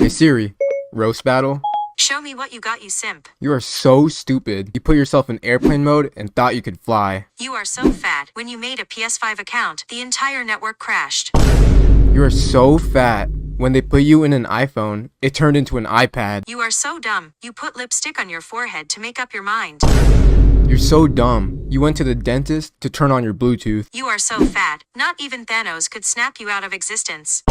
Hey Siri, roast battle? Show me what you got, you simp. You are so stupid. You put yourself in airplane mode and thought you could fly. You are so fat. When you made a PS5 account, the entire network crashed. You are so fat. When they put you in an iPhone, it turned into an iPad. You are so dumb. You put lipstick on your forehead to make up your mind. You're so dumb. You went to the dentist to turn on your Bluetooth. You are so fat. Not even Thanos could snap you out of existence.